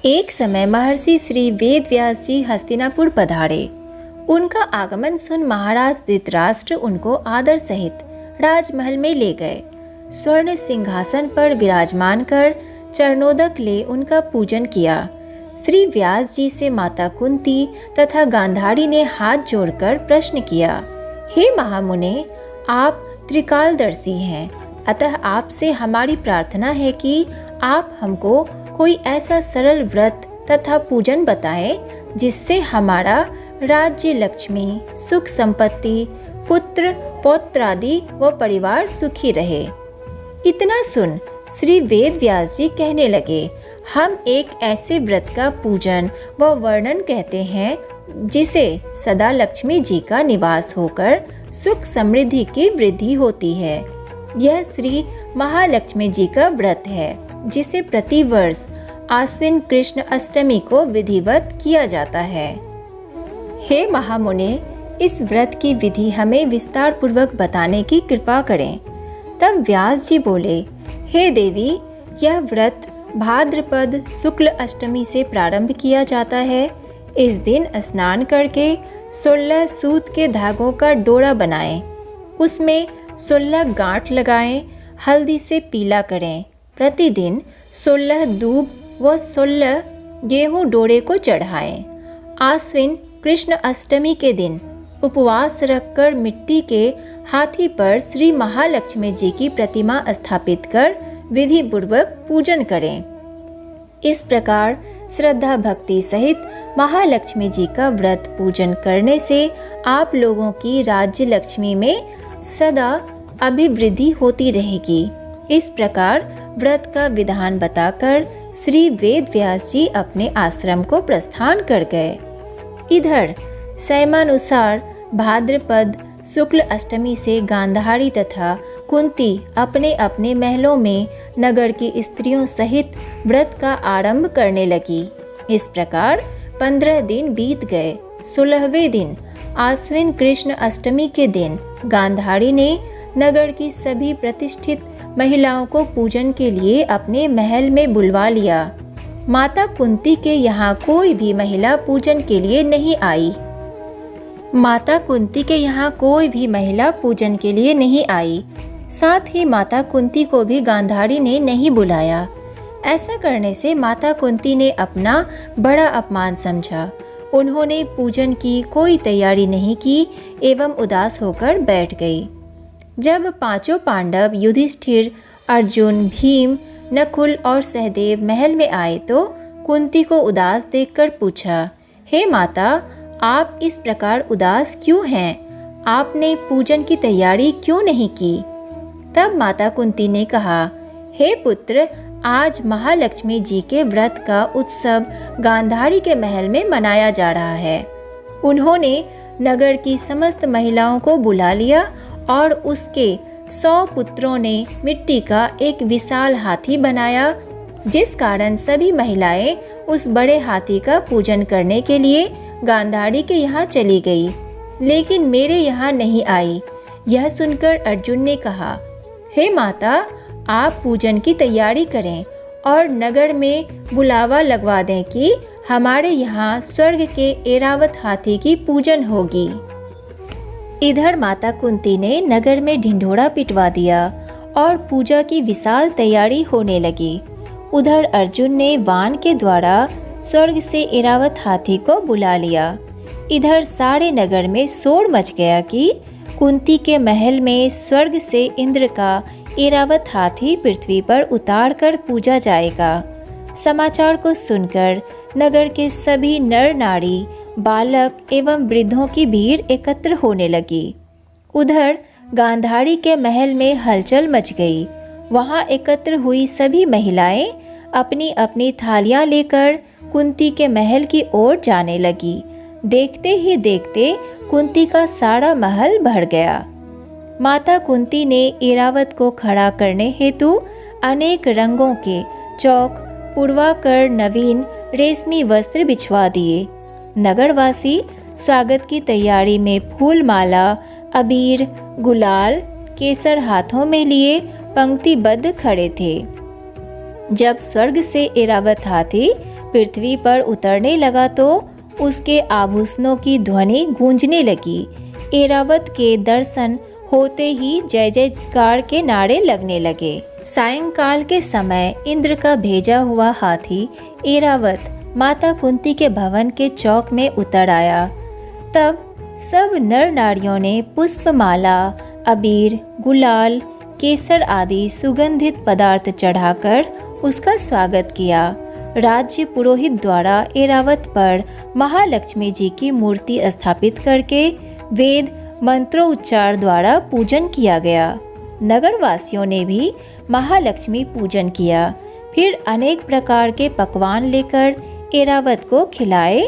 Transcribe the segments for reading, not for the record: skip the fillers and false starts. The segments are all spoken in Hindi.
एक समय महर्षि श्री वेद व्यास जी हस्तिनापुर पधारे। उनका आगमन सुन महाराज धृतराष्ट्र उनको आदर सहित राजमहल में ले गए। स्वर्ण सिंहासन पर विराजमान कर चरणोदक ले उनका पूजन किया। श्री व्यास जी से माता कुंती तथा गांधारी ने हाथ जोड़कर प्रश्न किया, हे महामुने, आप त्रिकालदर्शी हैं, अतः आपसे हमारी प्रार्थना है कि आप हमको कोई ऐसा सरल व्रत तथा पूजन बताएं जिससे हमारा राज्य, लक्ष्मी, सुख संपत्ति, पुत्र पौत्रादि व परिवार सुखी रहे। इतना सुन श्री वेद व्यास जी कहने लगे, हम एक ऐसे व्रत का पूजन व वर्णन कहते हैं जिसे सदा लक्ष्मी जी का निवास होकर सुख समृद्धि की वृद्धि होती है। यह श्री महालक्ष्मी जी का व्रत है जिसे प्रतिवर्ष आश्विन कृष्ण अष्टमी को विधिवत किया जाता है। हे महामुने, इस व्रत की विधि हमें विस्तार पूर्वक बताने की कृपा करें। तब व्यास जी बोले, हे देवी, यह व्रत भाद्रपद शुक्ल अष्टमी से प्रारंभ किया जाता है। इस दिन स्नान करके 16 सूत के धागों का डोरा बनाएं, उसमें 16 गांठ लगाएं, हल्दी से पीला करें। प्रतिदिन 16 दूब व 16 गेहूं डोरे को चढ़ाएं। आश्विन कृष्ण अष्टमी के दिन उपवास रखकर मिट्टी के हाथी पर श्री महालक्ष्मी जी की प्रतिमा स्थापित कर विधि पूर्वक पूजन करें। इस प्रकार श्रद्धा भक्ति सहित महालक्ष्मी जी का व्रत पूजन करने से आप लोगों की राज्य लक्ष्मी में सदा अभिवृद्धि होती रहेगी। इस प्रकार व्रत का विधान बताकर श्री वेद व्यास जी अपने आश्रम को प्रस्थान कर गए। इधर समयानुसार भाद्रपद शुक्ल अष्टमी से गांधारी तथा कुंती अपने अपने महलों में नगर की स्त्रियों सहित व्रत का आरंभ करने लगी। इस प्रकार 15 दिन बीत गए। 16वें दिन आश्विन कृष्ण अष्टमी के दिन गांधारी ने नगर की सभी प्रतिष्ठित महिलाओं को पूजन के लिए अपने महल में बुलवा लिया। माता कुंती के यहाँ कोई भी महिला पूजन के लिए नहीं आई। साथ ही माता कुंती को भी गांधारी ने नहीं बुलाया। ऐसा करने से माता कुंती ने अपना बड़ा अपमान समझा। उन्होंने पूजन की कोई तैयारी नहीं की एवं उदास होकर बैठ गई। जब पांचों पांडव युधिष्ठिर, अर्जुन, भीम, नकुल और सहदेव महल में आए तो कुंती को उदास देखकर पूछा, हे माता, आप इस प्रकार उदास क्यों हैं? आपने पूजन की तैयारी क्यों नहीं की? तब माता कुंती ने कहा, हे पुत्र, आज महालक्ष्मी जी के व्रत का उत्सव गांधारी के महल में मनाया जा रहा है। उन्होंने नगर की समस्त महिलाओं को बुला लिया और उसके 100 पुत्रों ने मिट्टी का एक विशाल हाथी बनाया, जिस कारण सभी महिलाएं उस बड़े हाथी का पूजन करने के लिए गांधारी के यहाँ चली गई, लेकिन मेरे यहाँ नहीं आई। यह सुनकर अर्जुन ने कहा, हे माता, आप पूजन की तैयारी करें और नगर में बुलावा लगवा दें कि हमारे यहाँ स्वर्ग के ऐरावत हाथी की पूजन होगी। इधर माता कुंती ने नगर में ढिंढोरा पिटवा दिया और पूजा की विशाल तैयारी होने लगी। उधर अर्जुन ने वान के द्वारा स्वर्ग से ऐरावत हाथी को बुला लिया। इधर सारे नगर में शोर मच गया कि कुंती के महल में स्वर्ग से इंद्र का ऐरावत हाथी पृथ्वी पर उतार कर पूजा जाएगा। समाचार को सुनकर नगर के सभी नर नारी, बालक एवं वृद्धों की भीड़ एकत्र होने लगी। उधर गांधारी के महल में हलचल मच गई। वहां एकत्र हुई सभी महिलाएं अपनी अपनी थालियां लेकर कुंती के महल की ओर जाने लगी। देखते ही देखते कुंती का सारा महल भर गया। माता कुंती ने ऐरावत को खड़ा करने हेतु अनेक रंगों के चौक पुरवाकर नवीन रेशमी वस्त्र बिछवा दिए। नगरवासी स्वागत की तैयारी में फूल माला, अबीर, गुलाल, केसर हाथों में लिए पंक्तिबद्ध खड़े थे। जब स्वर्ग से ऐरावत हाथी पृथ्वी पर उतरने लगा तो उसके आभूषणों की ध्वनि गूंजने लगी। ऐरावत के दर्शन होते ही जय जयकार के नारे लगने लगे। सायंकाल के समय इंद्र का भेजा हुआ हाथी ऐरावत माता कुंती के भवन के चौक में उतर आया। तब सब नर नारियों ने पुष्पमाला, अबीर, गुलाल, केसर आदि सुगंधित पदार्थ चढ़ाकर उसका स्वागत किया। राज्य पुरोहित द्वारा ऐरावत पर महालक्ष्मी जी की मूर्ति स्थापित करके वेद मंत्रोच्चार द्वारा पूजन किया गया। नगरवासियों ने भी महालक्ष्मी पूजन किया। फिर अनेक प्रकार के पकवान लेकर ऐरावत को खिलाए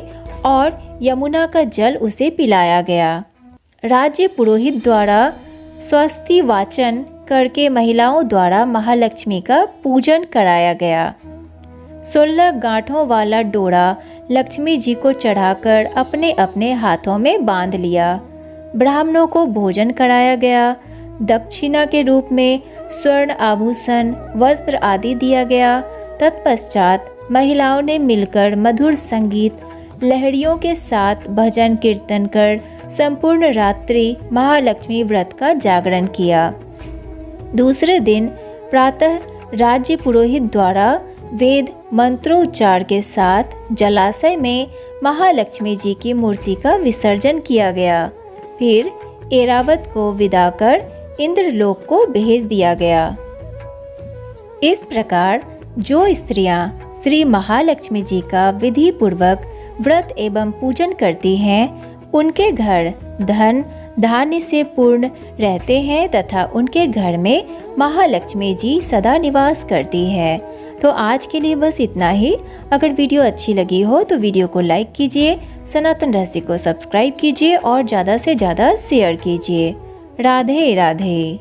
और यमुना का जल उसे पिलाया गया। राज्य पुरोहित द्वारा स्वस्ति वाचन करके महिलाओं द्वारा महालक्ष्मी का पूजन कराया गया। 16 गांठों वाला डोरा लक्ष्मी जी को चढ़ाकर अपने अपने हाथों में बांध लिया। ब्राह्मणों को भोजन कराया गया। दक्षिणा के रूप में स्वर्ण आभूषण, वस्त्र आदि दिया गया। तत्पश्चात महिलाओं ने मिलकर मधुर संगीत, लहरियों के साथ भजन कीर्तन कर संपूर्ण रात्रि महालक्ष्मी व्रत का जागरण किया। दूसरे दिन प्रातः राज्य पुरोहित द्वारा वेद मंत्रोच्चार के साथ जलाशय में महालक्ष्मी जी की मूर्ति का विसर्जन किया गया। फिर ऐरावत को विदा कर इंद्रलोक को भेज दिया गया। इस प्रकार जो स्त्रियां श्री महालक्ष्मी जी का विधि पूर्वक व्रत एवं पूजन करती हैं, उनके घर धन धान्य से पूर्ण रहते हैं तथा उनके घर में महालक्ष्मी जी सदा निवास करती है। तो आज के लिए बस इतना ही। अगर वीडियो अच्छी लगी हो तो वीडियो को लाइक कीजिए, सनातन रहस्य को सब्सक्राइब कीजिए और ज़्यादा से ज़्यादा शेयर कीजिए। राधे राधे।